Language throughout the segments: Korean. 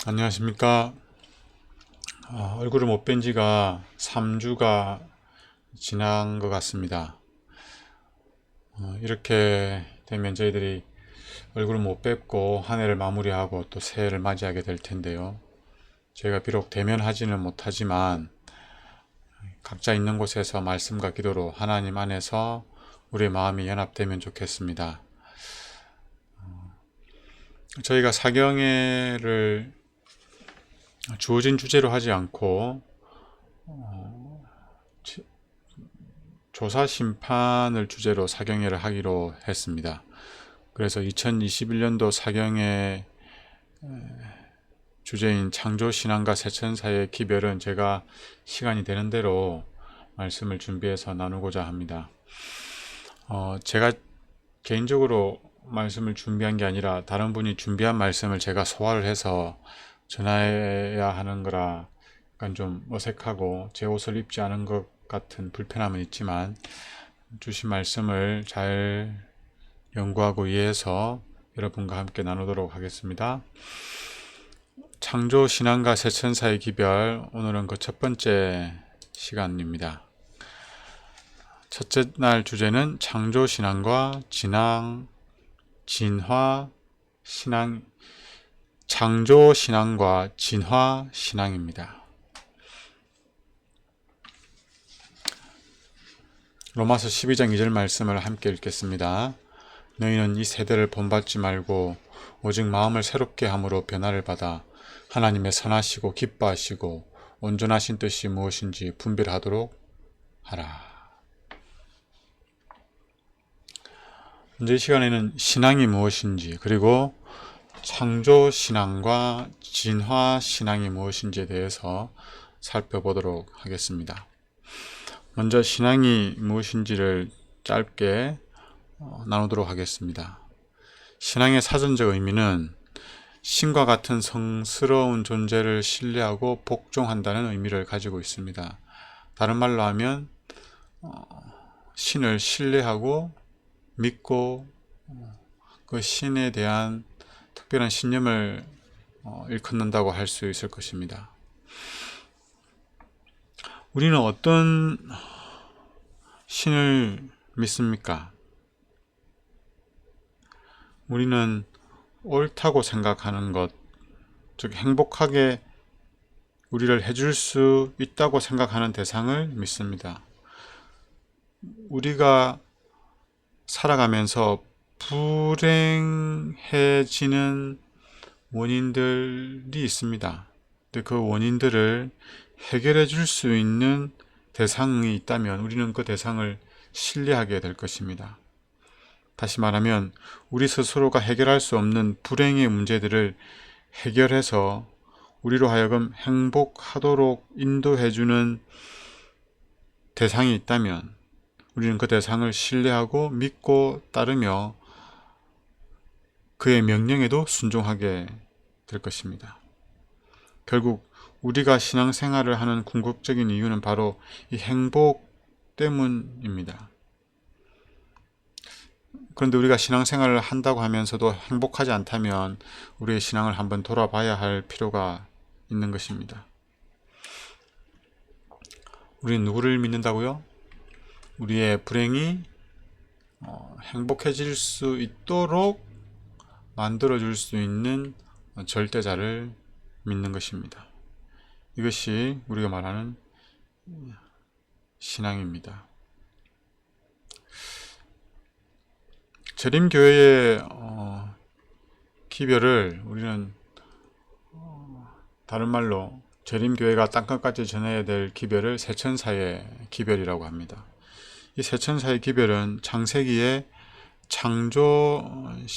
안녕하십니까. 얼굴을 못 뵌 지가 3주가 지난 것 같습니다. 이렇게 되면 저희들이 얼굴을 못 뵙고 한 해를 마무리하고 또 새해를 맞이하게 될 텐데요. 저희가 비록 대면하지는 못하지만 각자 있는 곳에서 말씀과 기도로 하나님 안에서 우리의 마음이 연합되면 좋겠습니다. 저희가 사경회를 주어진 주제로 하지 않고 조사 심판을 주제로 사경회를 하기로 했습니다. 그래서 2021년도 사경의 주제인 창조신앙과 새천사의 기별은 제가 시간이 되는 대로 말씀을 준비해서 나누고자 합니다. 제가 개인적으로 말씀을 준비한 게 아니라 다른 분이 준비한 말씀을 제가 소화를 해서 전해야 하는 거라 약간 좀 어색하고 제 옷을 입지 않은 것 같은 불편함은 있지만 주신 말씀을 잘 연구하고 이해해서 여러분과 함께 나누도록 하겠습니다. 창조 신앙과 새천사의 기별, 오늘은 그 첫 번째 시간입니다. 첫째 날 주제는 창조 신앙과 진화 신앙, 창조 신앙과 진화 신앙입니다. 로마서 12장 2절 말씀을 함께 읽겠습니다. 너희는 이 세대를 본받지 말고 오직 마음을 새롭게 함으로 변화를 받아 하나님의 선하시고 기뻐하시고 온전하신 뜻이 무엇인지 분별하도록 하라. 이제 이 시간에는 신앙이 무엇인지, 그리고 창조 신앙과 진화 신앙이 무엇인지에 대해서 살펴보도록 하겠습니다. 먼저 신앙이 무엇인지를 짧게 나누도록 하겠습니다. 신앙의 사전적 의미는 신과 같은 성스러운 존재를 신뢰하고 복종한다는 의미를 가지고 있습니다. 다른 말로 하면 신을 신뢰하고 믿고 그 신에 대한 특별한 신념을 일컫는다고 할 수 있을 것입니다. 우리는 어떤 신을 믿습니까? 우리는 옳다고 생각하는 것, 즉 행복하게 우리를 해줄 수 있다고 생각하는 대상을 믿습니다. 우리가 살아가면서 불행해지는 원인들이 있습니다. 근데 그 원인들을 해결해 줄 수 있는 대상이 있다면 우리는 그 대상을 신뢰하게 될 것입니다. 다시 말하면 우리 스스로가 해결할 수 없는 불행의 문제들을 해결해서 우리로 하여금 행복하도록 인도해주는 대상이 있다면 우리는 그 대상을 신뢰하고 믿고 따르며 그의 명령에도 순종하게 될 것입니다. 결국 우리가 신앙생활을 하는 궁극적인 이유는 바로 이 행복 때문입니다. 그런데 우리가 신앙생활을 한다고 하면서도 행복하지 않다면 우리의 신앙을 한번 돌아봐야 할 필요가 있는 것입니다. 우리는 누구를 믿는다고요? 우리의 불행이 행복해질 수 있도록 만들어줄 수 있는 절대자를 믿는 것입니다. 이것이 우리가 말하는 신앙입니다. 재림교회의 기별을 우리는 다른 말로 재림교회가 땅끝까지 전해야 될 기별을 새천사의 기별이라고 합니다. 이 새천사의 기별은 창세기의 창조신앙과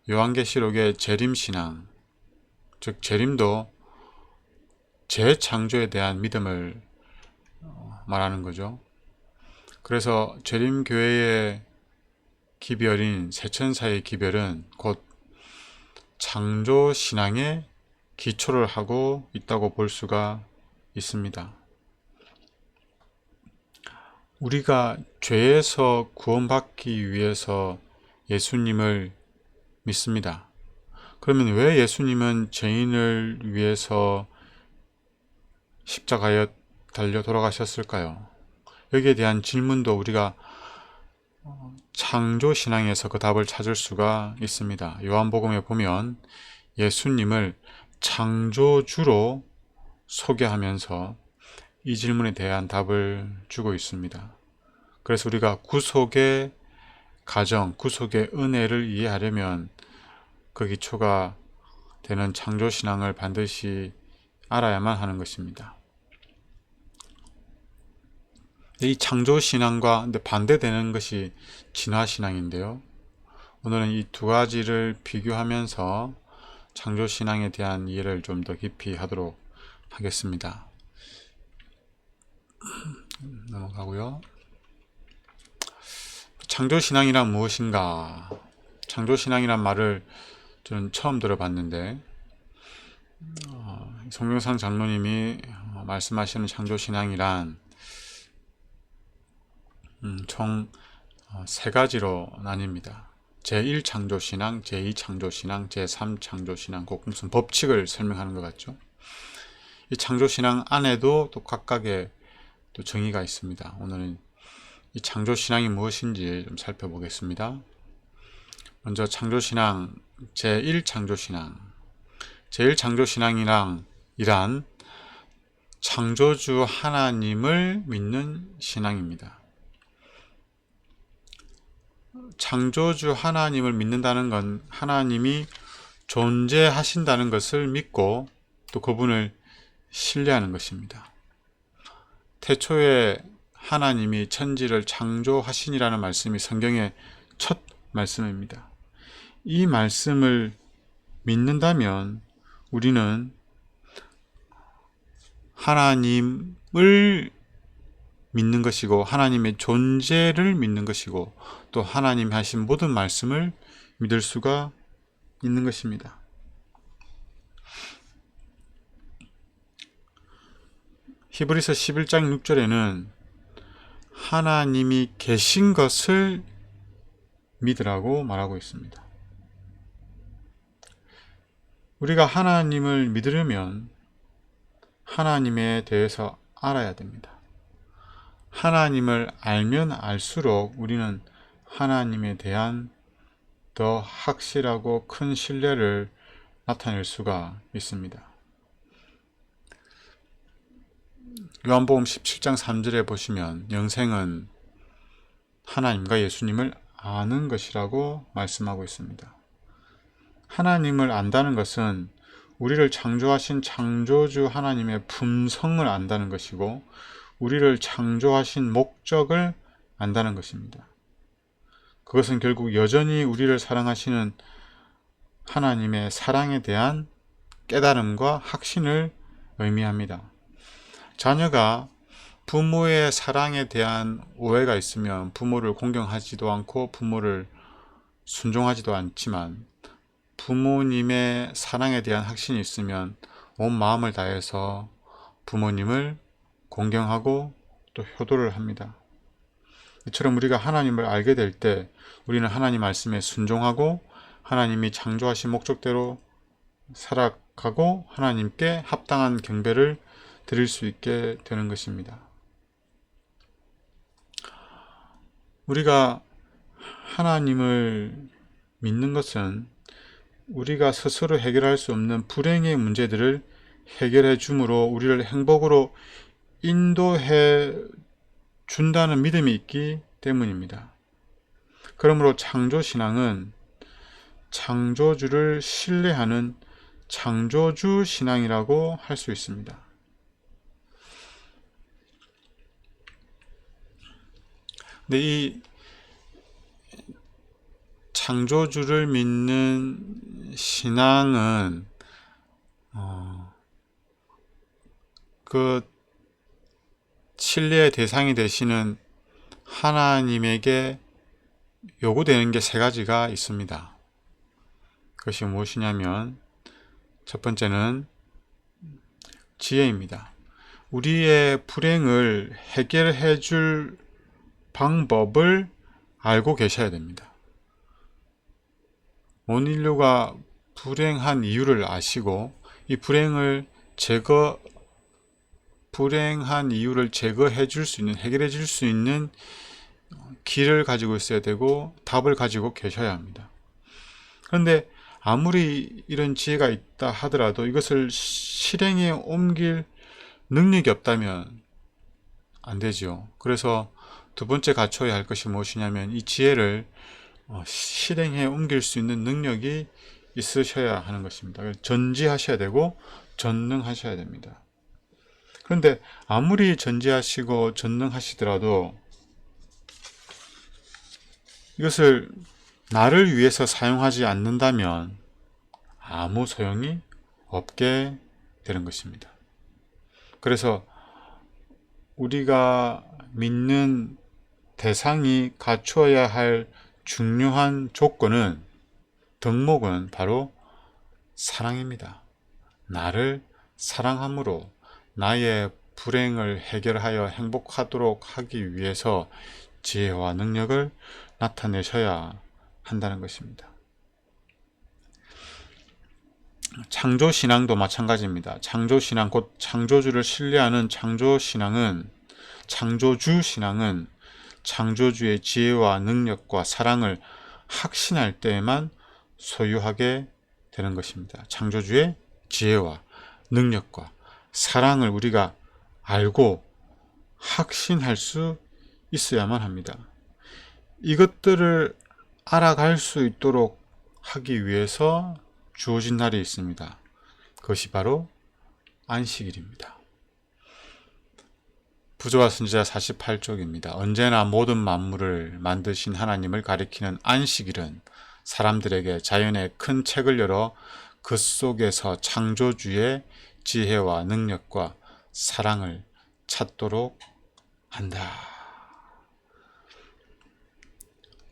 요한계시록의 재림신앙, 즉 재림도 재창조에 대한 믿음을 말하는 거죠. 그래서 재림교회의 기별인 새천사의 기별은 곧 창조신앙의 기초를 하고 있다고 볼 수가 있습니다. 우리가 죄에서 구원받기 위해서 예수님을 믿습니다. 그러면 왜 예수님은 죄인을 위해서 십자가에 달려 돌아가셨을까요? 여기에 대한 질문도 우리가 창조신앙에서 그 답을 찾을 수가 있습니다. 요한복음에 보면 예수님을 창조주로 소개하면서 이 질문에 대한 답을 주고 있습니다. 그래서 우리가 구속의 가정, 구속의 은혜를 이해하려면 그 기초가 되는 창조신앙을 반드시 알아야만 하는 것입니다. 이 창조신앙과 반대되는 것이 진화신앙인데요. 오늘은 이 두 가지를 비교하면서 창조신앙에 대한 이해를 좀 더 깊이 하도록 하겠습니다. 넘어가고요. 창조신앙이란 무엇인가? 창조신앙이란 말을 저는 처음 들어봤는데 송병상 장로님이 말씀하시는 창조신앙이란 총 세 가지로 나뉩니다. 제1창조신앙, 제2창조신앙, 제3창조신앙, 꼭 무슨 법칙을 설명하는 것 같죠. 이 창조신앙 안에도 또 각각의 또 정의가 있습니다. 오늘은 이 창조신앙이 무엇인지 좀 살펴보겠습니다. 먼저 창조신앙, 제1창조신앙. 제1창조신앙이란 창조주 하나님을 믿는 신앙입니다. 창조주 하나님을 믿는다는 건 하나님이 존재하신다는 것을 믿고 또 그분을 신뢰하는 것입니다. 태초에 하나님이 천지를 창조하시니라는 말씀이 성경의 첫 말씀입니다. 이 말씀을 믿는다면 우리는 하나님을 믿는 것이고 하나님의 존재를 믿는 것이고 또 하나님이 하신 모든 말씀을 믿을 수가 있는 것입니다. 히브리서 11장 6절에는 하나님이 계신 것을 믿으라고 말하고 있습니다. 우리가 하나님을 믿으려면 하나님에 대해서 알아야 됩니다. 하나님을 알면 알수록 우리는 하나님에 대한 더 확실하고 큰 신뢰를 나타낼 수가 있습니다. 요한복음 17장 3절에 보시면 영생은 하나님과 예수님을 아는 것이라고 말씀하고 있습니다. 하나님을 안다는 것은 우리를 창조하신 창조주 하나님의 품성을 안다는 것이고 우리를 창조하신 목적을 안다는 것입니다. 그것은 결국 여전히 우리를 사랑하시는 하나님의 사랑에 대한 깨달음과 확신을 의미합니다. 자녀가 부모의 사랑에 대한 오해가 있으면 부모를 공경하지도 않고 부모를 순종하지도 않지만 부모님의 사랑에 대한 확신이 있으면 온 마음을 다해서 부모님을 공경하고 또 효도를 합니다. 이처럼 우리가 하나님을 알게 될 때 우리는 하나님 말씀에 순종하고 하나님이 창조하신 목적대로 살아가고 하나님께 합당한 경배를 드릴 수 있게 되는 것입니다. 우리가 하나님을 믿는 것은 우리가 스스로 해결할 수 없는 불행의 문제들을 해결해 주므로 우리를 행복으로 인도해 준다는 믿음이 있기 때문입니다. 그러므로 창조신앙은 창조주를 신뢰하는 창조주 신앙이라고 할 수 있습니다. 근데 이 창조주를 믿는 신앙은 그 신뢰의 대상이 되시는 하나님에게 요구되는 게 세 가지가 있습니다. 그것이 무엇이냐면 첫 번째는 지혜입니다. 우리의 불행을 해결해 줄 방법을 알고 계셔야 됩니다. 온 인류가 불행한 이유를 아시고 이 불행한 이유를 제거해 줄 수 있는, 해결해 줄 수 있는 길을 가지고 있어야 되고 답을 가지고 계셔야 합니다. 그런데 아무리 이런 지혜가 있다 하더라도 이것을 실행에 옮길 능력이 없다면 안 되죠. 그래서 두 번째 갖춰야 할 것이 무엇이냐면 이 지혜를 실행에 옮길 수 있는 능력이 있으셔야 하는 것입니다. 전지하셔야 되고 전능하셔야 됩니다. 그런데 아무리 전지하시고 전능하시더라도 이것을 나를 위해서 사용하지 않는다면 아무 소용이 없게 되는 것입니다. 그래서 우리가 믿는 대상이 갖추어야 할 중요한 조건은, 덕목은 바로 사랑입니다. 나를 사랑함으로 나의 불행을 해결하여 행복하도록 하기 위해서 지혜와 능력을 나타내셔야 한다는 것입니다. 창조신앙도 마찬가지입니다. 창조신앙, 곧 창조주를 신뢰하는 창조주신앙은 창조주의 지혜와 능력과 사랑을 확신할 때에만 소유하게 되는 것입니다. 창조주의 지혜와 능력과 사랑을 우리가 알고 확신할 수 있어야만 합니다. 이것들을 알아갈 수 있도록 하기 위해서 주어진 날이 있습니다. 그것이 바로 안식일입니다. 부조와 선지자 48쪽입니다. 언제나 모든 만물을 만드신 하나님을 가리키는 안식일은 사람들에게 자연의 큰 책을 열어 그 속에서 창조주의 지혜와 능력과 사랑을 찾도록 한다.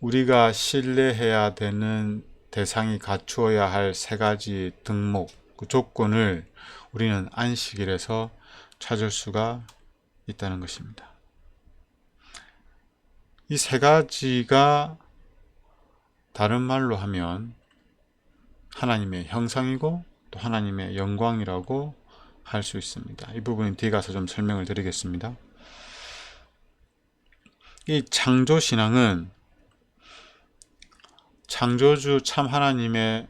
우리가 신뢰해야 되는 대상이 갖추어야 할 세 가지 덕목, 그 조건을 우리는 안식일에서 찾을 수가 있다는 것입니다. 이 세 가지가 다른 말로 하면 하나님의 형상이고 또 하나님의 영광이라고 할 수 있습니다. 이 부분은 뒤에 가서 좀 설명을 드리겠습니다. 이 창조신앙은 창조주 참 하나님의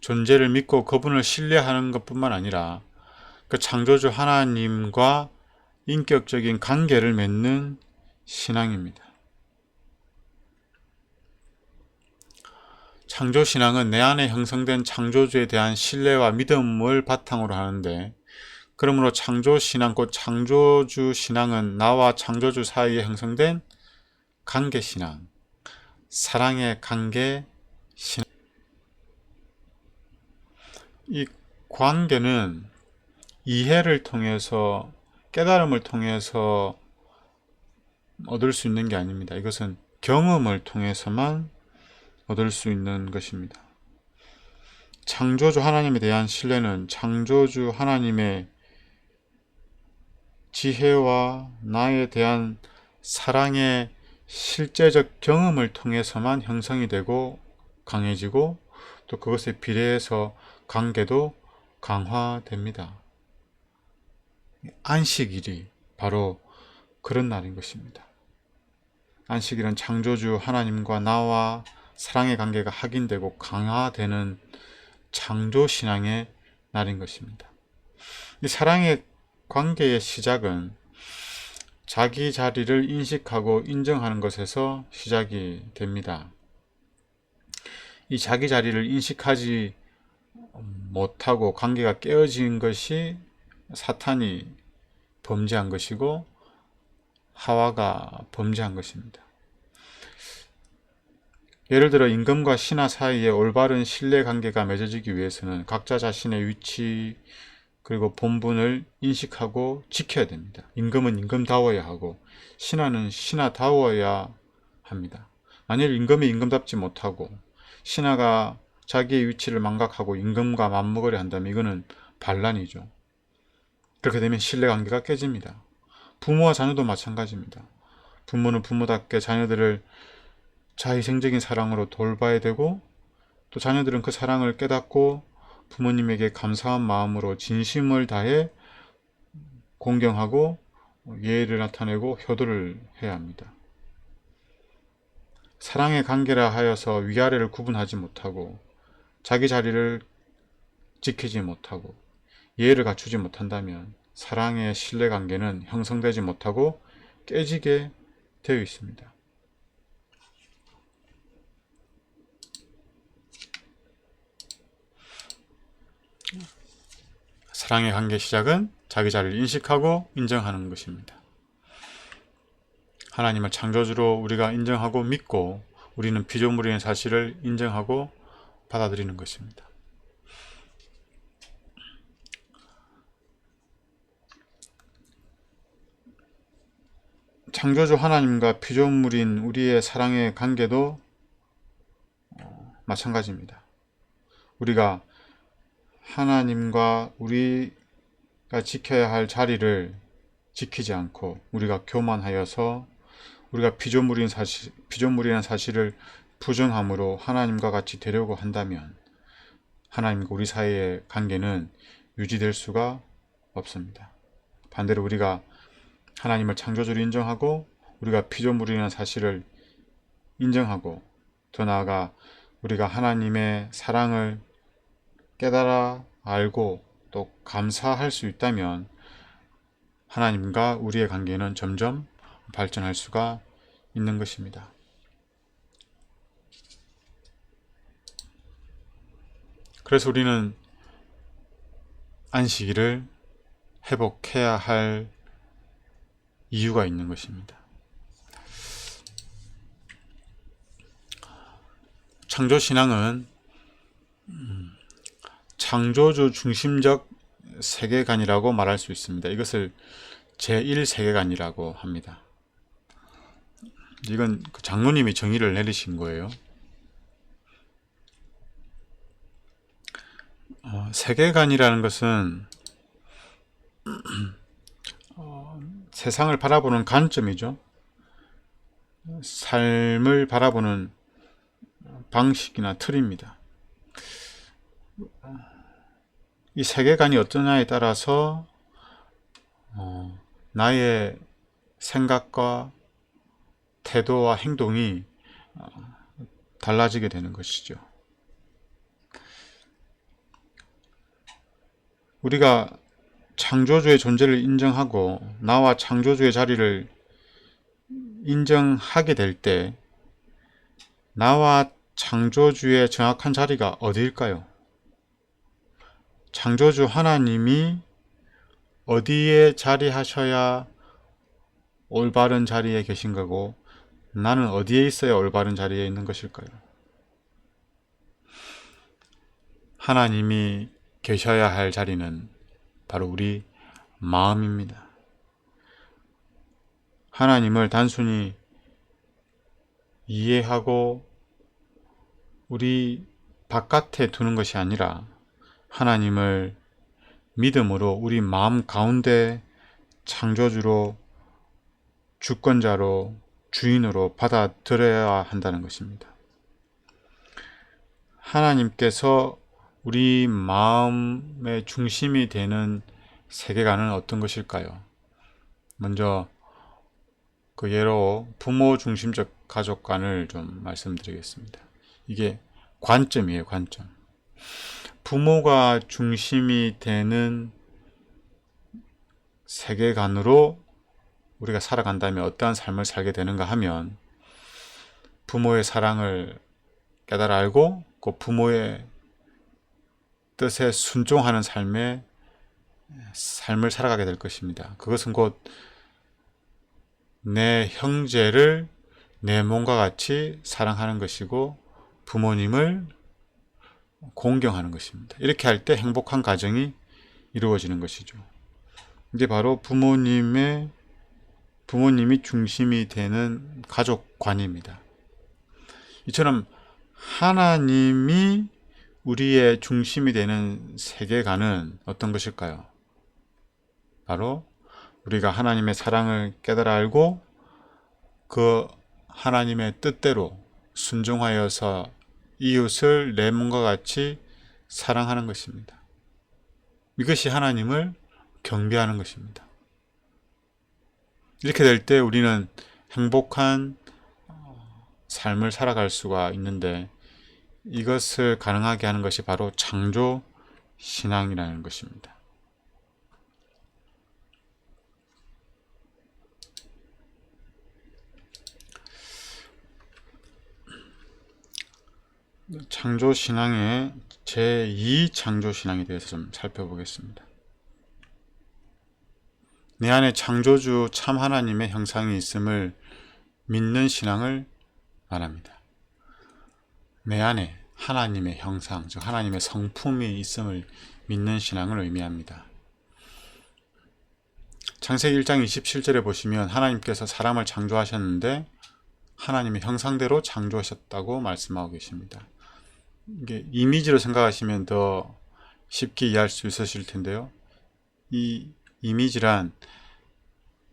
존재를 믿고 그분을 신뢰하는 것뿐만 아니라 그 창조주 하나님과 인격적인 관계를 맺는 신앙입니다. 창조신앙은 내 안에 형성된 창조주에 대한 신뢰와 믿음을 바탕으로 하는데, 그러므로 창조신앙, 곧 창조주신앙은 나와 창조주 사이에 형성된 관계신앙, 사랑의 관계신앙. 이 관계는 이해를 통해서, 깨달음을 통해서 얻을 수 있는 게 아닙니다. 이것은 경험을 통해서만 얻을 수 있는 것입니다. 창조주 하나님에 대한 신뢰는 창조주 하나님의 지혜와 나에 대한 사랑의 실제적 경험을 통해서만 형성이 되고 강해지고, 또 그것에 비례해서 관계도 강화됩니다. 안식일이 바로 그런 날인 것입니다. 안식일은 창조주 하나님과 나와 사랑의 관계가 확인되고 강화되는 창조신앙의 날인 것입니다. 이 사랑의 관계의 시작은 자기 자리를 인식하고 인정하는 것에서 시작이 됩니다. 이 자기 자리를 인식하지 못하고 관계가 깨어진 것이 사탄이 범죄한 것이고 하와가 범죄한 것입니다. 예를 들어 임금과 신하 사이에 올바른 신뢰관계가 맺어지기 위해서는 각자 자신의 위치 그리고 본분을 인식하고 지켜야 됩니다. 임금은 임금다워야 하고 신하는 신하다워야 합니다. 만일 임금이 임금답지 못하고 신하가 자기의 위치를 망각하고 임금과 맞먹으려 한다면 이거는 반란이죠. 그렇게 되면 신뢰관계가 깨집니다. 부모와 자녀도 마찬가지입니다. 부모는 부모답게 자녀들을 자의생적인 사랑으로 돌봐야 되고, 또 자녀들은 그 사랑을 깨닫고 부모님에게 감사한 마음으로 진심을 다해 공경하고 예의를 나타내고 효도를 해야 합니다. 사랑의 관계라 하여서 위아래를 구분하지 못하고 자기 자리를 지키지 못하고 예의를 갖추지 못한다면 사랑의 신뢰관계는 형성되지 못하고 깨지게 되어 있습니다. 사랑의 관계 시작은 자기 자리를 인식하고 인정하는 것입니다. 하나님을 창조주로 우리가 인정하고 믿고 우리는 피조물인 사실을 인정하고 받아들이는 것입니다. 창조주 하나님과 피조물인 우리의 사랑의 관계도 마찬가지입니다. 우리가 하나님과 우리가 지켜야 할 자리를 지키지 않고 우리가 교만하여서 우리가 피조물이라는 사실을 부정함으로 하나님과 같이 되려고 한다면 하나님과 우리 사이의 관계는 유지될 수가 없습니다. 반대로 우리가 하나님을 창조주로 인정하고 우리가 피조물이라는 사실을 인정하고 더 나아가 우리가 하나님의 사랑을 깨달아 알고 또 감사할 수 있다면 하나님과 우리의 관계는 점점 발전할 수가 있는 것입니다. 그래서 우리는 안식일을 회복해야 할 이유가 있는 것입니다. 창조신앙은 창조주 중심적 세계관이라고 말할 수 있습니다. 이것을 제1세계관이라고 합니다. 이건 장로님이 정의를 내리신 거예요. 세계관이라는 것은 세상을 바라보는 관점이죠. 삶을 바라보는 방식이나 틀입니다. 이 세계관이 어떠냐에 따라서 나의 생각과 태도와 행동이 달라지게 되는 것이죠. 우리가 창조주의 존재를 인정하고 나와 창조주의 자리를 인정하게 될 때 나와 창조주의 정확한 자리가 어디일까요? 창조주 하나님이 어디에 자리하셔야 올바른 자리에 계신 거고 나는 어디에 있어야 올바른 자리에 있는 것일까요? 하나님이 계셔야 할 자리는 바로 우리 마음입니다. 하나님을 단순히 이해하고 우리 바깥에 두는 것이 아니라 하나님을 믿음으로 우리 마음 가운데 창조주로 주권자로 주인으로 받아들여야 한다는 것입니다. 하나님께서 우리 마음의 중심이 되는 세계관은 어떤 것일까요? 먼저 그 예로 부모 중심적 가족관을 좀 말씀드리겠습니다. 이게 관점이에요, 관점. 부모가 중심이 되는 세계관으로 우리가 살아간다면 어떠한 삶을 살게 되는가 하면 부모의 사랑을 깨달아 알고 그 부모의 뜻에 순종하는 삶을 살아가게 될 것입니다. 그것은 곧 내 형제를 내 몸과 같이 사랑하는 것이고 부모님을 공경하는 것입니다. 이렇게 할 때 행복한 가정이 이루어지는 것이죠. 이게 바로 부모님이 중심이 되는 가족관입니다. 이처럼 하나님이 우리의 중심이 되는 세계관은 어떤 것일까요? 바로 우리가 하나님의 사랑을 깨달아 알고 그 하나님의 뜻대로 순종하여서 이웃을 내 몸과 같이 사랑하는 것입니다. 이것이 하나님을 경배하는 것입니다. 이렇게 될 때 우리는 행복한 삶을 살아갈 수가 있는데, 이것을 가능하게 하는 것이 바로 창조 신앙이라는 것입니다. 창조 신앙의 제2 창조 신앙에 대해서 좀 살펴보겠습니다. 내 안에 창조주 참 하나님의 형상이 있음을 믿는 신앙을 말합니다. 내 안에 하나님의 형상, 즉 하나님의 성품이 있음을 믿는 신앙을 의미합니다. 창세기 1장 27절에 보시면 하나님께서 사람을 창조하셨는데 하나님의 형상대로 창조하셨다고 말씀하고 계십니다. 이게 이미지로 생각하시면 더 쉽게 이해할 수 있으실 텐데요. 이 이미지란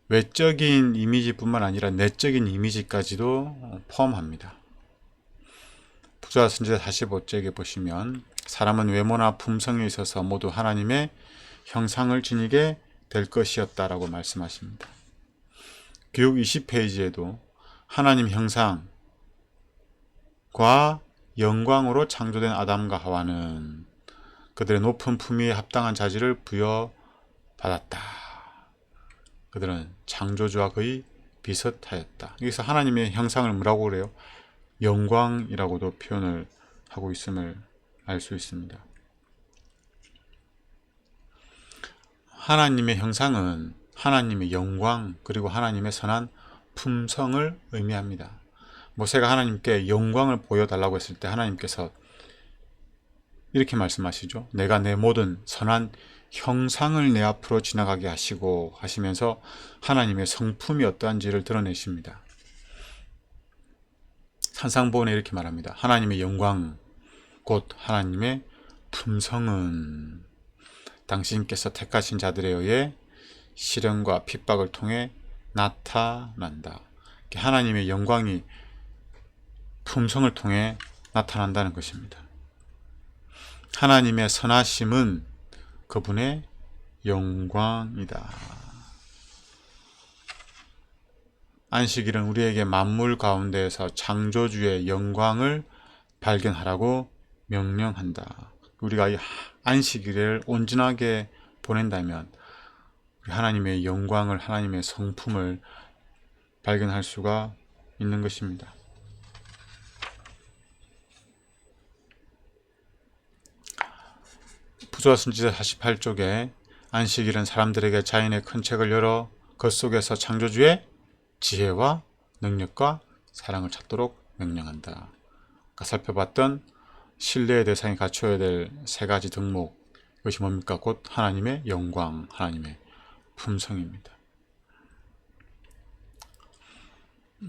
외적인 이미지뿐만 아니라 내적인 이미지까지도 포함합니다. 부자 선지자 45쪽에 보시면 사람은 외모나 품성에 있어서 모두 하나님의 형상을 지니게 될 것이었다라고 말씀하십니다. 교육 20페이지에도 하나님 형상과 영광으로 창조된 아담과 하와는 그들의 높은 품위에 합당한 자질을 부여받았다. 그들은 창조주와 거의 비슷하였다. 여기서 하나님의 형상을 뭐라고 그래요? 영광이라고도 표현을 하고 있음을 알 수 있습니다. 하나님의 형상은 하나님의 영광 그리고 하나님의 선한 품성을 의미합니다. 모세가 하나님께 영광을 보여달라고 했을 때 하나님께서 이렇게 말씀하시죠. 내가 내 모든 선한 형상을 내 앞으로 지나가게 하시고 하시면서 하나님의 성품이 어떠한지를 드러내십니다. 산상보원에 이렇게 말합니다. 하나님의 영광 곧 하나님의 품성은 당신께서 택하신 자들에 의해 시련과 핍박을 통해 나타난다. 하나님의 영광이 품성을 통해 나타난다는 것입니다. 하나님의 선하심은 그분의 영광이다. 안식일은 우리에게 만물 가운데에서 창조주의 영광을 발견하라고 명령한다. 우리가 이 안식일을 온전하게 보낸다면 하나님의 영광을, 하나님의 성품을 발견할 수가 있는 것입니다. 부조와 선지자 48쪽에 안식일은 사람들에게 자연의 큰 책을 열어 그 속에서 창조주의 지혜와 능력과 사랑을 찾도록 명령한다. 아까 살펴봤던 신뢰의 대상이 갖춰야 될 세 가지 덕목, 이것이 뭡니까? 곧 하나님의 영광, 하나님의 품성입니다.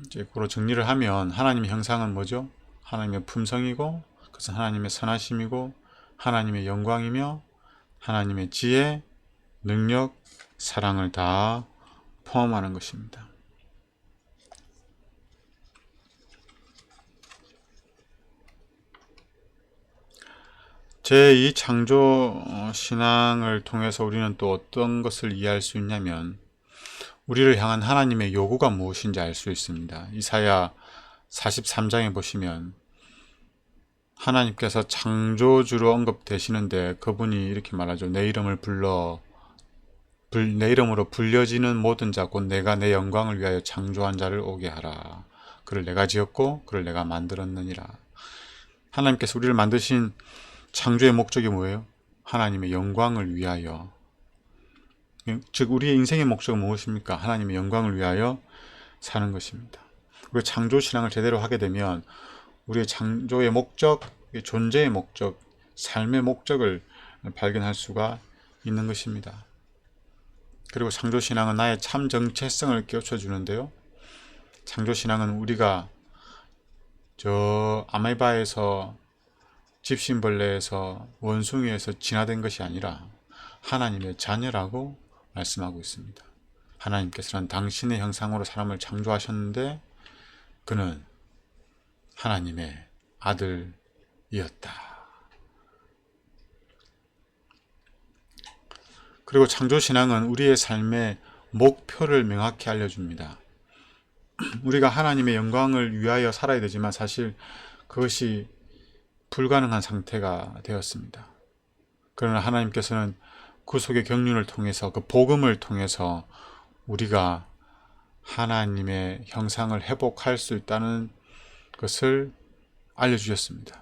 이제 그로 정리를 하면 하나님의 형상은 뭐죠? 하나님의 품성이고, 그것은 하나님의 선하심이고, 하나님의 영광이며, 하나님의 지혜, 능력, 사랑을 다 포함하는 것입니다. 제2 창조 신앙을 통해서 우리는 또 어떤 것을 이해할 수 있냐면 우리를 향한 하나님의 요구가 무엇인지 알 수 있습니다. 이사야 43장에 보시면 하나님께서 창조주로 언급되시는데 그분이 이렇게 말하죠. 내 이름으로 불려지는 모든 자 곧 내가 내 영광을 위하여 창조한 자를 오게 하라. 그를 내가 지었고 그를 내가 만들었느니라. 하나님께서 우리를 만드신 창조의 목적이 뭐예요? 하나님의 영광을 위하여. 즉 우리의 인생의 목적은 무엇입니까? 하나님의 영광을 위하여 사는 것입니다. 우리가 창조신앙을 제대로 하게 되면 우리의 창조의 목적, 존재의 목적, 삶의 목적을 발견할 수가 있는 것입니다. 그리고 창조신앙은 나의 참 정체성을 깨우쳐 주는데요. 창조신앙은 우리가 저 아메바에서 집신벌레에서 원숭이에서 진화된 것이 아니라 하나님의 자녀라고 말씀하고 있습니다. 하나님께서는 당신의 형상으로 사람을 창조하셨는데 그는 하나님의 아들, 그리고 창조신앙은 우리의 삶의 목표를 명확히 알려줍니다. 우리가 하나님의 영광을 위하여 살아야 되지만 사실 그것이 불가능한 상태가 되었습니다. 그러나 하나님께서는 구속의 경륜을 통해서, 그 복음을 통해서 우리가 하나님의 형상을 회복할 수 있다는 것을 알려주셨습니다.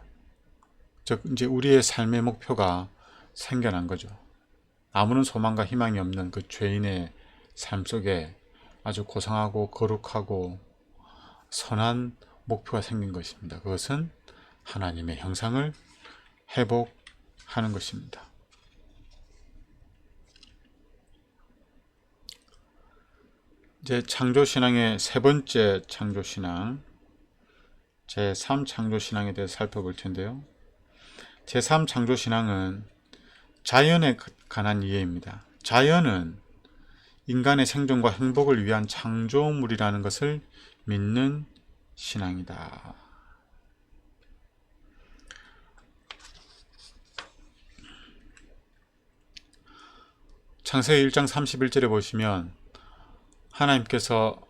즉 이제 우리의 삶의 목표가 생겨난 거죠. 아무런 소망과 희망이 없는 그 죄인의 삶 속에 아주 고상하고 거룩하고 선한 목표가 생긴 것입니다. 그것은 하나님의 형상을 회복하는 것입니다. 이제 창조신앙의 세 번째 창조신앙, 제3창조신앙에 대해서 살펴볼 텐데요. 제3창조신앙은 자연에 관한 이해입니다. 자연은 인간의 생존과 행복을 위한 창조물이라는 것을 믿는 신앙이다. 창세기 1장 31절에 보시면 하나님께서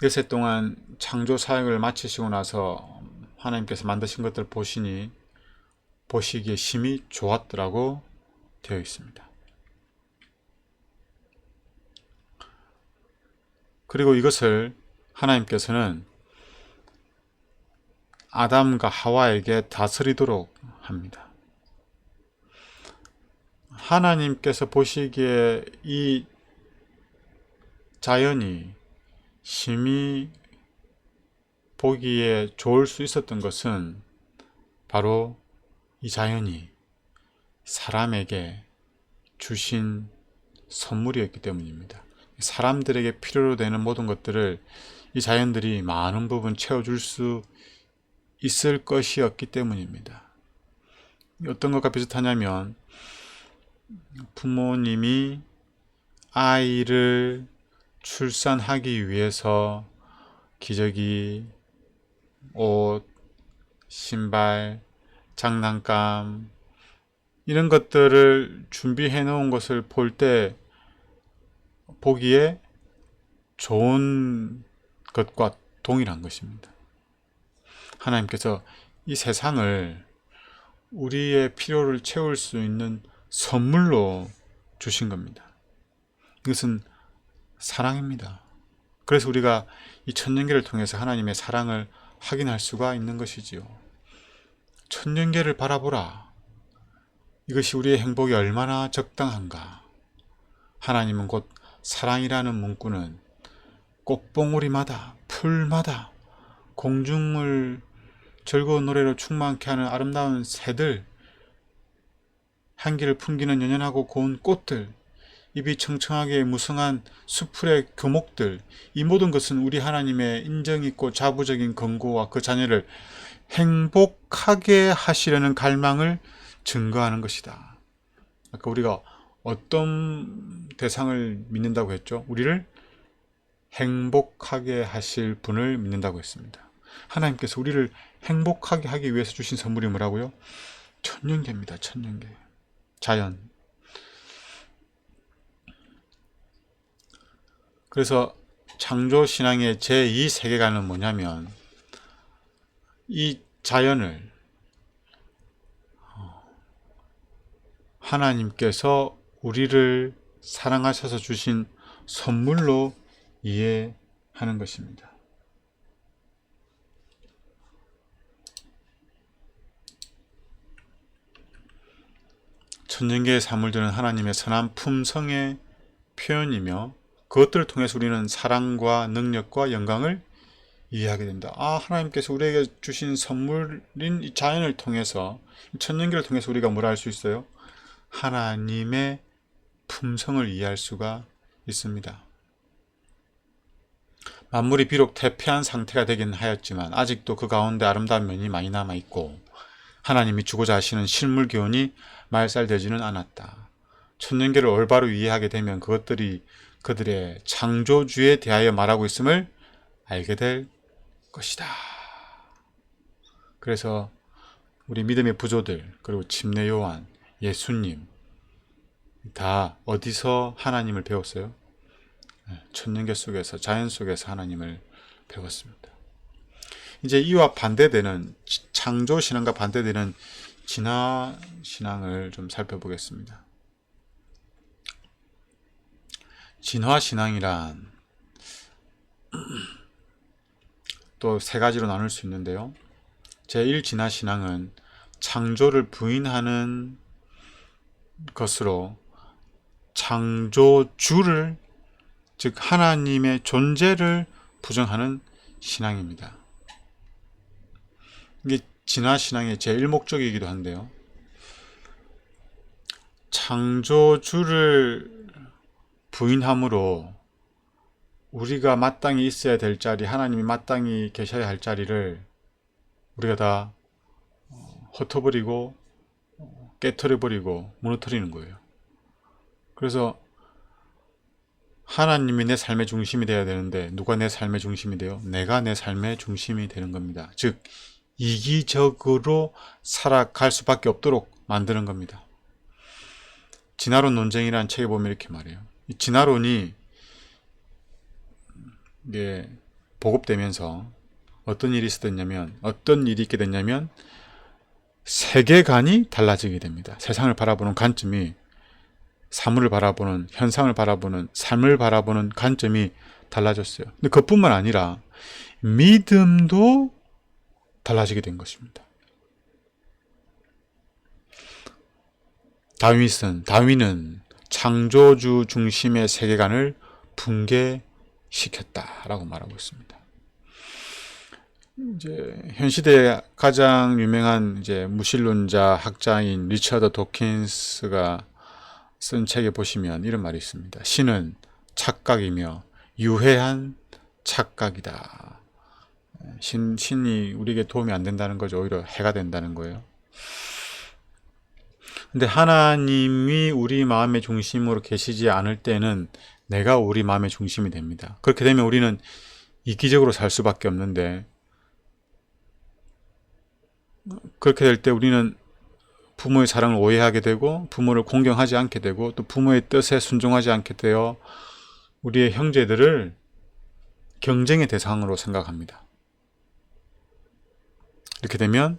엿새 동안 창조 사역을 마치시고 나서 하나님께서 만드신 것들을 보시기에 심히 좋았더라고 되어 있습니다. 그리고 이것을 하나님께서는 아담과 하와에게 다스리도록 합니다. 하나님께서 보시기에 이 자연이 심히 보기에 좋을 수 있었던 것은 바로 이 자연이 사람에게 주신 선물이었기 때문입니다. 사람들에게 필요로 되는 모든 것들을 이 자연들이 많은 부분 채워줄 수 있을 것이었기 때문입니다. 어떤 것과 비슷하냐면 부모님이 아이를 출산하기 위해서 기저귀, 옷, 신발, 장난감 이런 것들을 준비해 놓은 것을 볼 때 보기에 좋은 것과 동일한 것입니다. 하나님께서 이 세상을 우리의 필요를 채울 수 있는 선물로 주신 겁니다. 이것은 사랑입니다. 그래서 우리가 이 천년계를 통해서 하나님의 사랑을 확인할 수가 있는 것이지요. 천년계를 바라보라. 이것이 우리의 행복이 얼마나 적당한가. 하나님은 곧 사랑이라는 문구는 꽃봉오리마다, 풀마다, 공중을 즐거운 노래로 충만케 하는 아름다운 새들, 향기를 풍기는 연연하고 고운 꽃들, 잎이 청청하게 무성한 수풀의 교목들, 이 모든 것은 우리 하나님의 인정있고 자부적인 권고와 그 자녀를 행복하게 하시려는 갈망을 증거하는 것이다. 아까 우리가 어떤 대상을 믿는다고 했죠? 우리를 행복하게 하실 분을 믿는다고 했습니다. 하나님께서 우리를 행복하게 하기 위해서 주신 선물이 뭐라고요? 천년계입니다. 천년계. 자연. 그래서 창조신앙의 제2세계관은 뭐냐면 이 자연을 하나님께서 우리를 사랑하셔서 주신 선물로 이해하는 것입니다. 천년계의 사물들은 하나님의 선한 품성의 표현이며 그것들을 통해서 우리는 사랑과 능력과 영광을 이해하게 됩니다. 하나님께서 우리에게 주신 선물인 이 자연을 통해서, 천년계를 통해서 우리가 뭘 알 수 있어요? 하나님의 품성을 이해할 수가 있습니다. 만물이 비록 퇴폐한 상태가 되긴 하였지만 아직도 그 가운데 아름다운 면이 많이 남아있고 하나님이 주고자 하시는 실물 교훈이 말살되지는 않았다. 천년계를 올바로 이해하게 되면 그것들이 그들의 창조주에 대하여 말하고 있음을 알게 될 것이다. 그래서 우리 믿음의 부조들, 그리고 침례 요한, 예수님 다 어디서 하나님을 배웠어요? 천년계 속에서, 자연 속에서 하나님을 배웠습니다. 이제 이와 반대되는 창조 신앙과 반대되는 진화 신앙을 좀 살펴보겠습니다. 진화 신앙이란 또 세 가지로 나눌 수 있는데요. 제1 진화 신앙은 창조를 부인하는 것으로 창조주를, 즉 하나님의 존재를 부정하는 신앙입니다. 이게 진화 신앙의 제1목적이기도 한데요. 창조주를 부인함으로 우리가 마땅히 있어야 될 자리, 하나님이 마땅히 계셔야 할 자리를 우리가 다 흩어버리고 깨트려버리고 무너뜨리는 거예요. 그래서 하나님이 내 삶의 중심이 되어야 되는데 누가 내 삶의 중심이 돼요? 내가 내 삶의 중심이 되는 겁니다. 즉 이기적으로 살아갈 수밖에 없도록 만드는 겁니다. 진화론 논쟁이라는 책에 보면 이렇게 말해요. 이 진화론이 이게 보급되면서 어떤 일이 있게 됐냐면 세계관이 달라지게 됩니다. 세상을 바라보는 관점이, 사물을 바라보는, 현상을 바라보는, 삶을 바라보는 관점이 달라졌어요. 근데 그것뿐만 아니라 믿음도 달라지게 된 것입니다. 다윈은 창조주 중심의 세계관을 붕괴시켰다라고 말하고 있습니다. 이제 현 시대의 가장 유명한 이제 무신론자 학자인 리처드 도킨스가 쓴 책에 보시면 이런 말이 있습니다. 신은 착각이며 유해한 착각이다. 신이 우리에게 도움이 안 된다는 거죠. 오히려 해가 된다는 거예요. 근데 하나님이 우리 마음의 중심으로 계시지 않을 때는 내가 우리 마음의 중심이 됩니다. 그렇게 되면 우리는 이기적으로 살 수밖에 없는데, 그렇게 될 때 우리는 부모의 사랑을 오해하게 되고 부모를 공경하지 않게 되고 또 부모의 뜻에 순종하지 않게 되어 우리의 형제들을 경쟁의 대상으로 생각합니다. 이렇게 되면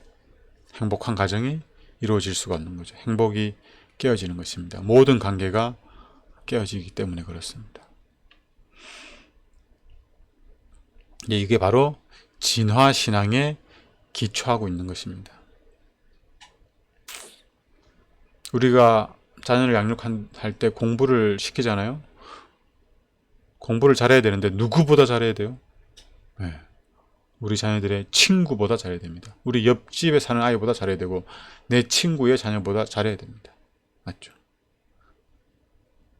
행복한 가정이 이루어질 수가 없는 거죠. 행복이 깨어지는 것입니다. 모든 관계가 깨어지기 때문에 그렇습니다. 이게 바로 진화신앙에 기초하고 있는 것입니다. 우리가 자녀를 양육할 때 공부를 시키잖아요. 공부를 잘해야 되는데 누구보다 잘해야 돼요? 네. 우리 자녀들의 친구보다 잘해야 됩니다. 우리 옆집에 사는 아이보다 잘해야 되고 내 친구의 자녀보다 잘해야 됩니다. 맞죠?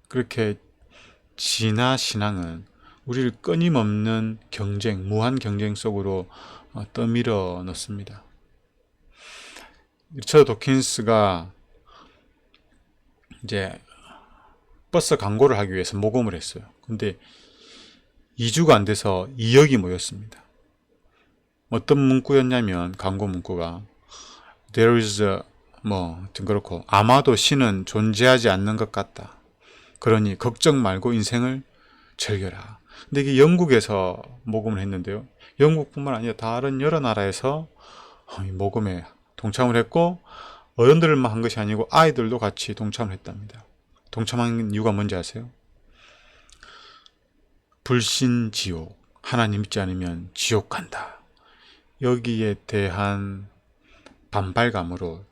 그렇게 진화신앙은 우리를 끊임없는 경쟁, 무한 경쟁 속으로 떠밀어 넣습니다. 리처드 도킨스가 이제 버스 광고를 하기 위해서 모금을 했어요. 근데 2주가 안 돼서 2억이 모였습니다. 어떤 문구였냐면 광고 문구가 There is 그렇고 아마도 신은 존재하지 않는 것 같다. 그러니 걱정 말고 인생을 즐겨라. 근데 이게 영국에서 모금을 했는데요. 영국뿐만 아니라 다른 여러 나라에서 모금에 동참을 했고 어른들만 한 것이 아니고 아이들도 같이 동참을 했답니다. 동참한 이유가 뭔지 아세요? 불신지옥, 하나님 믿지 않으면 지옥 간다. 여기에 대한 반발감으로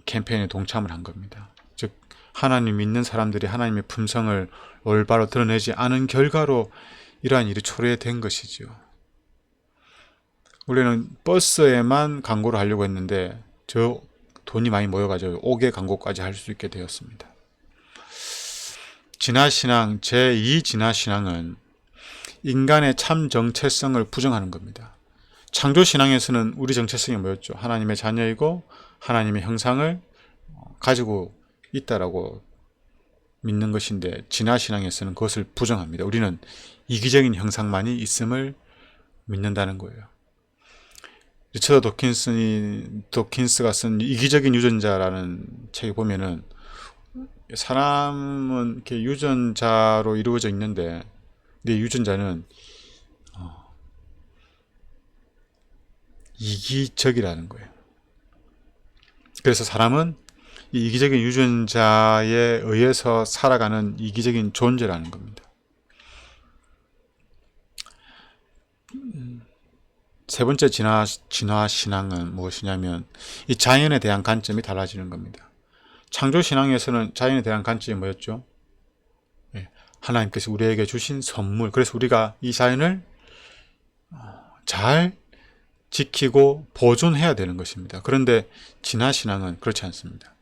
캠페인에 동참을 한 겁니다. 즉 하나님 믿는 사람들이 하나님의 품성을 올바로 드러내지 않은 결과로 이러한 일이 초래된 것이죠. 원래는 버스에만 광고를 하려고 했는데 돈이 많이 모여가지고 5개 광고까지 할 수 있게 되었습니다. 진화신앙, 제2 진화신앙은 인간의 참 정체성을 부정하는 겁니다. 창조신앙에서는 우리 정체성이 뭐였죠? 하나님의 자녀이고 하나님의 형상을 가지고 있다라고 믿는 것인데 진화신앙에서는 그것을 부정합니다. 우리는 이기적인 형상만이 있음을 믿는다는 거예요. 리처드 도킨스가 쓴 이기적인 유전자라는 책에 보면은 사람은 이렇게 유전자로 이루어져 있는데 내 유전자는 이기적이라는 거예요. 그래서 사람은 이 이기적인 유전자에 의해서 살아가는 이기적인 존재라는 겁니다. 세 번째 진화 신앙은 무엇이냐면 이 자연에 대한 관점이 달라지는 겁니다. 창조 신앙에서는 자연에 대한 관점이 뭐였죠? 하나님께서 우리에게 주신 선물. 그래서 우리가 이 자연을 잘 지키고 보존해야 되는 것입니다. 그런데 진화 신앙은 그렇지 않습니다.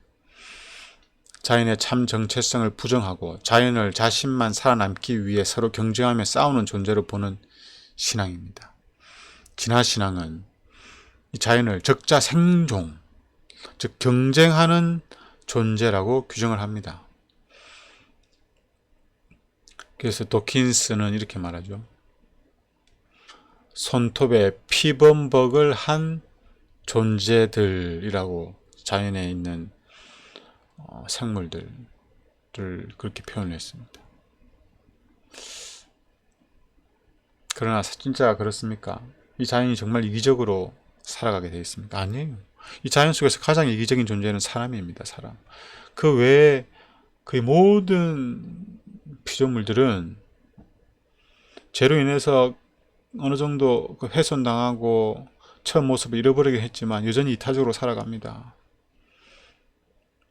자연의 참 정체성을 부정하고 자연을 자신만 살아남기 위해 서로 경쟁하며 싸우는 존재로 보는 신앙입니다. 진화 신앙은 이 자연을 적자 생존, 즉 경쟁하는 존재라고 규정을 합니다. 그래서 도킨스는 이렇게 말하죠. 손톱에 피범벅을 한 존재들이라고 자연에 있는 생물들을 그렇게 표현을 했습니다. 그러나 진짜 그렇습니까? 이 자연이 정말 이기적으로 살아가게 되어 있습니까? 아니에요. 이 자연 속에서 가장 이기적인 존재는 사람입니다. 사람. 그 외에 거의 모든 피조물들은 죄로 인해서 어느 정도 훼손당하고 처음 모습을 잃어버리긴 했지만 여전히 이타적으로 살아갑니다.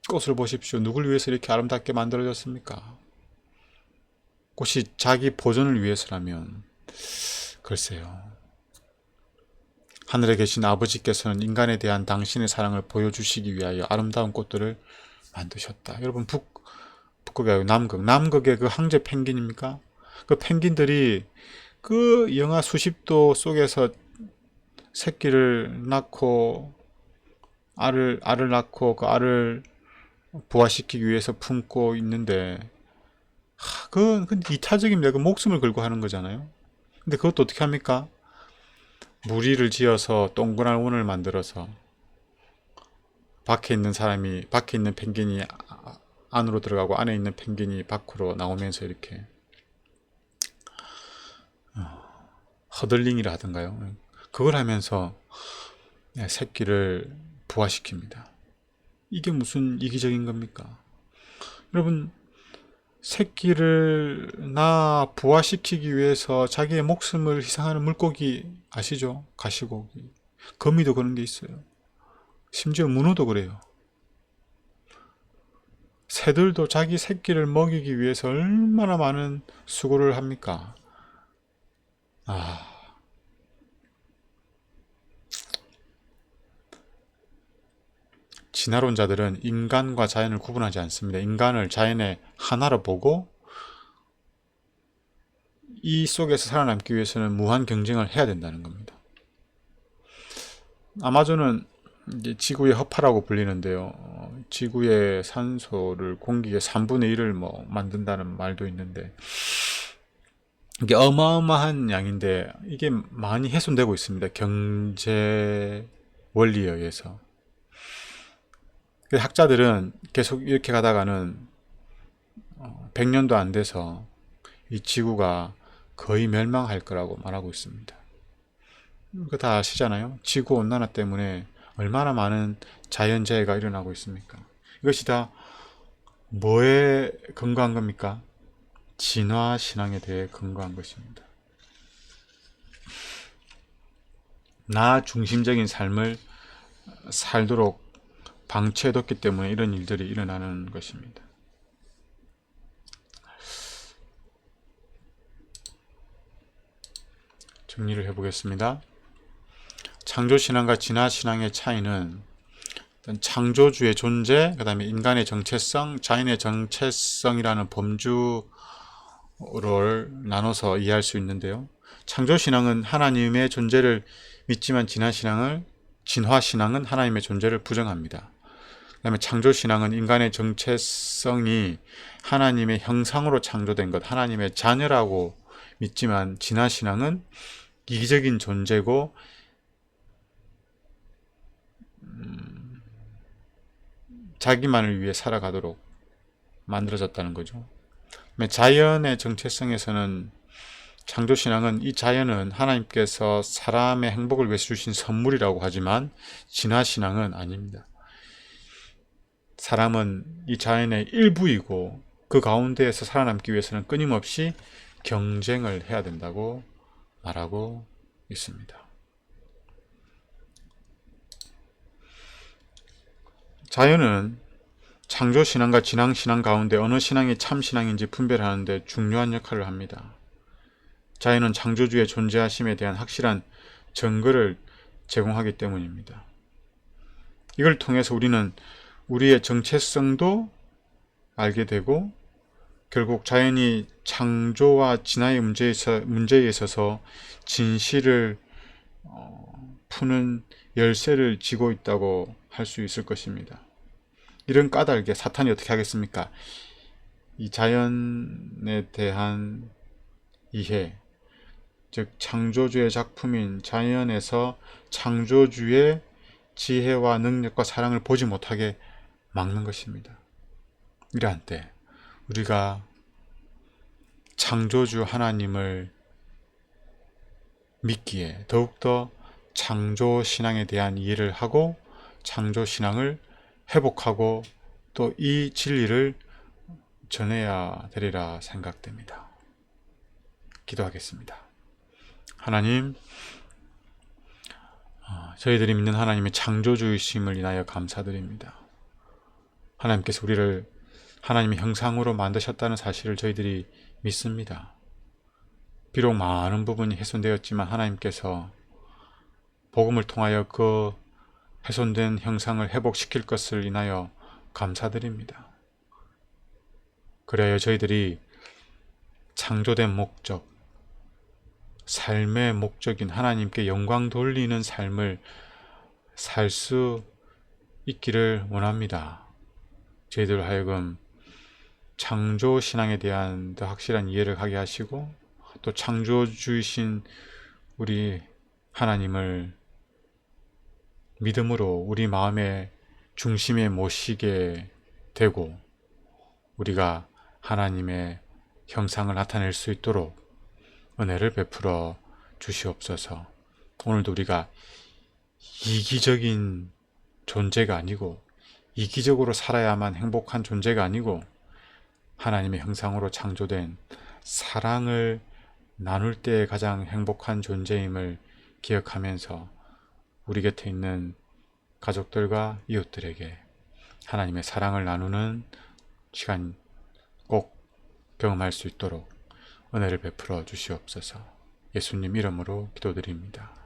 꽃을 보십시오. 누굴 위해서 이렇게 아름답게 만들어졌습니까? 꽃이 자기 보존을 위해서라면 글쎄요. 하늘에 계신 아버지께서는 인간에 대한 당신의 사랑을 보여주시기 위하여 아름다운 꽃들을 만드셨다. 여러분 북극이 아니고 남극의 그 황제 펭귄입니까? 그 펭귄들이 그 영하 수십도 속에서 새끼를 낳고 알을 낳고 그 알을 부화시키기 위해서 품고 있는데 그건 이타적입니다. 그 목숨을 걸고 하는 거잖아요. 근데 그것도 어떻게 합니까? 무리를 지어서 동그란 원을 만들어서 밖에 있는 펭귄이 안으로 들어가고 안에 있는 펭귄이 밖으로 나오면서 이렇게 허들링이라 하던가요? 그걸 하면서 새끼를 부화시킵니다. 이게 무슨 이기적인 겁니까? 여러분, 새끼를 부화시키기 위해서 자기의 목숨을 희생하는 물고기 아시죠? 가시고기. 거미도 그런 게 있어요. 심지어 문어도 그래요. 새들도 자기 새끼를 먹이기 위해서 얼마나 많은 수고를 합니까? 진화론자들은 인간과 자연을 구분하지 않습니다. 인간을 자연의 하나로 보고 이 속에서 살아남기 위해서는 무한 경쟁을 해야 된다는 겁니다. 아마존은 이제 지구의 허파라고 불리는데요. 지구의 산소를 공기의 3분의 1을 만든다는 말도 있는데 이게 어마어마한 양인데 이게 많이 훼손되고 있습니다. 경제 원리에 의해서. 학자들은 계속 이렇게 가다가는 100년도 안 돼서 이 지구가 거의 멸망할 거라고 말하고 있습니다. 그거 다 아시잖아요. 지구온난화 때문에 얼마나 많은 자연재해가 일어나고 있습니까? 이것이 다 뭐에 근거한 겁니까? 진화신앙에 대해 근거한 것입니다. 나 중심적인 삶을 살도록 방치해뒀기 때문에 이런 일들이 일어나는 것입니다. 정리를 해보겠습니다. 창조신앙과 진화신앙의 차이는 창조주의 존재, 그 다음에 인간의 정체성, 자연의 정체성이라는 범주를 나눠서 이해할 수 있는데요. 창조신앙은 하나님의 존재를 믿지만 진화신앙은 하나님의 존재를 부정합니다. 그 다음에 창조신앙은 인간의 정체성이 하나님의 형상으로 창조된 것, 하나님의 자녀라고 믿지만 진화신앙은 이기적인 존재고 자기만을 위해 살아가도록 만들어졌다는 거죠. 자연의 정체성에서는 창조신앙은 이 자연은 하나님께서 사람의 행복을 위해서 주신 선물이라고 하지만 진화신앙은 아닙니다. 사람은 이 자연의 일부이고 그 가운데에서 살아남기 위해서는 끊임없이 경쟁을 해야 된다고 말하고 있습니다. 자연은 창조신앙과 진화신앙 가운데 어느 신앙이 참신앙인지 분별하는 데 중요한 역할을 합니다. 자연은 창조주의 존재하심에 대한 확실한 증거를 제공하기 때문입니다. 이걸 통해서 우리는 우리의 정체성도 알게 되고 결국 자연이 창조와 진화의 문제에 있어서 진실을 푸는 열쇠를 쥐고 있다고 할 수 있을 것입니다. 이런 까닭에 사탄이 어떻게 하겠습니까? 이 자연에 대한 이해, 즉 창조주의 작품인 자연에서 창조주의 지혜와 능력과 사랑을 보지 못하게 막는 것입니다. 이러한 때 우리가 창조주 하나님을 믿기에 더욱더 창조신앙에 대한 이해를 하고 창조신앙을 회복하고 또 이 진리를 전해야 되리라 생각됩니다. 기도하겠습니다. 하나님, 저희들이 믿는 하나님의 창조주이심을 인하여 감사드립니다. 하나님께서 우리를 하나님의 형상으로 만드셨다는 사실을 저희들이 믿습니다. 비록 많은 부분이 훼손되었지만 하나님께서 복음을 통하여 그 훼손된 형상을 회복시킬 것을 인하여 감사드립니다. 그래야 저희들이 창조된 목적, 삶의 목적인 하나님께 영광 돌리는 삶을 살 수 있기를 원합니다. 저희들 하여금 창조신앙에 대한 더 확실한 이해를 하게 하시고 또 창조주이신 우리 하나님을 믿음으로 우리 마음의 중심에 모시게 되고 우리가 하나님의 형상을 나타낼 수 있도록 은혜를 베풀어 주시옵소서. 오늘도 우리가 이기적인 존재가 아니고 이기적으로 살아야만 행복한 존재가 아니고 하나님의 형상으로 창조된 사랑을 나눌 때 가장 행복한 존재임을 기억하면서 우리 곁에 있는 가족들과 이웃들에게 하나님의 사랑을 나누는 시간 꼭 경험할 수 있도록 은혜를 베풀어 주시옵소서. 예수님 이름으로 기도드립니다.